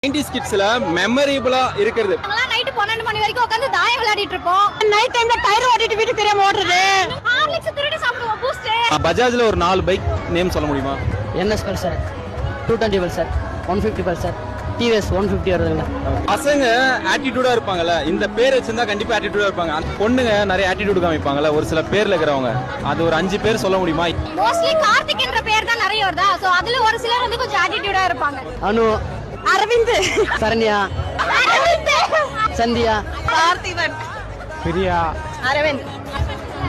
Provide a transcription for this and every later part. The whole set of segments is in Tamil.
90s கிட்ஸ்ல மெமரபிளா இருக்குது. நாங்கலாம் நைட் 12 மணி வரைக்கும் உட்கார்ந்து தாயம் விளையாடிட்டு இருப்போம். நைட் டைம்ல டயர் ஓட்டிட்டு வீட்டுக்கு தெரியாம ஓடுறது. ஹார்லிக்ஸ் திருடி சாப்பிடுவோம் பூஸ்ட். பஜாஜ்ல ஒரு 4 பைக் நேம் சொல்ல முடியுமா? NS Pulsar 220 Pulsar 150 Pulsar TVS 150 வருதுங்க. பசங்க ஆட்டிடியூடா இருப்பாங்கல்ல, இந்த பேர் வச்சிருந்தா கண்டிப்பா ஆட்டிடியூடா இருப்பாங்க. அந்த பொண்ணுங்க நிறைய ஆட்டிடியூட் காமிப்பாங்கல்ல, ஒரு சில பேர்ல இருக்கிறவங்க அது ஒரு 5 பேர் சொல்ல முடியுமா? மோஸ்ட்லி கார்த்திக் என்ற பேர் தான் நிறைய வருதா. சோ அதுல ஒரு சிலர் வந்து கொஞ்சம் ஆட்டிடியூடா இருப்பாங்க. அனு, அரவிந்த், சரண்யா, சந்தியா, பார்த்திபன், பிரியா, அரவிந்த்.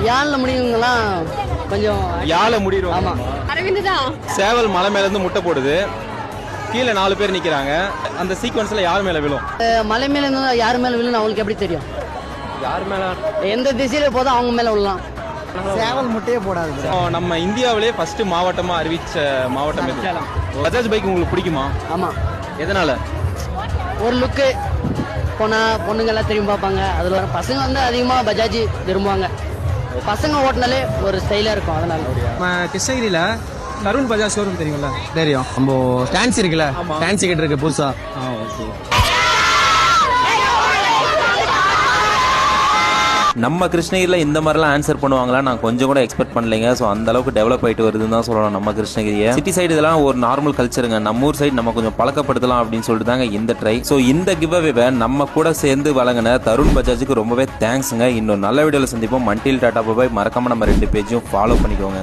யாழ்ல முடியுங்கலாம் கொஞ்சம் யாழ முடியும். ஆமா, அரவிந்த் தான். சேவல் மலை மேல இருந்து முட்டை போடுது, கீழே 4 பேர் நிக்கிறாங்க. அந்த சீக்வன்ஸ்ல யார் மேல விழும்? மலை மேல இருந்தா யார் மேல விழுன்னு அவங்களுக்கு எப்படி தெரியும்? யார் மேல? எந்த திசையில போதும் அவங்க மேல விழலாம். சேவல் முட்டையே போடாது. நம்ம இந்தியாவிலே ஃபர்ஸ்ட் மாவட்டமா அறிவிச்ச மாவட்டம் எது? பஜாஜ் பைக் உங்களுக்கு பிடிக்குமா? ஆமா, எதனால? ஒரு லுக்கு போனா பொண்ணுங்க எல்லாம் திரும்பி பார்ப்பாங்க. அதுல வர பசங்க வந்து அதிகமா பஜாஜ் விரும்புவாங்க. பசங்க ஓட்டினாலே ஒரு ஸ்டைலா இருக்கும். அதனால நம்ம கிருஷ்ணகிரியில தருண் பஜாஜ் ஷோரூம் தெரியும்ல? தெரியும். நம்ம டான்ஸ் இருக்குல்ல, டான்ஸ் கிட்ட இருக்கு புதுசா. நம்ம கிருஷ்ணகிரியில் இந்த மாதிரிலாம் ஆன்சர் பண்ணுவாங்களா நான் கொஞ்சம் கூட எக்ஸ்பெக்ட் பண்ணலைங்க. ஸோ அந்த அளவுக்கு டெவலப் ஆகிட்டு வருதுன்னு தான் சொல்லலாம் நம்ம கிருஷ்ணகிரியை. சிட்டி சைடு இதெல்லாம் ஒரு நார்மல் கல்ச்சருங்க. நம்ம ஊர் சைடு நம்ம கொஞ்சம் பழக்கப்படுத்தலாம் அப்படின்னு சொல்லிட்டு தாங்க இந்த ட்ரை. ஸோ இந்த கிவ் அவேவை நம்ம கூட சேர்ந்து வழங்கின தருண் பஜாஜுக்கு ரொம்பவே தேங்க்ஸுங்க. இன்னும் நல்ல வீடியோவில் சந்திப்போம். மண்டில் டாடா பாய். மறக்காம நம்ம 2 பேஜையும் ஃபாலோ பண்ணிக்கோங்க.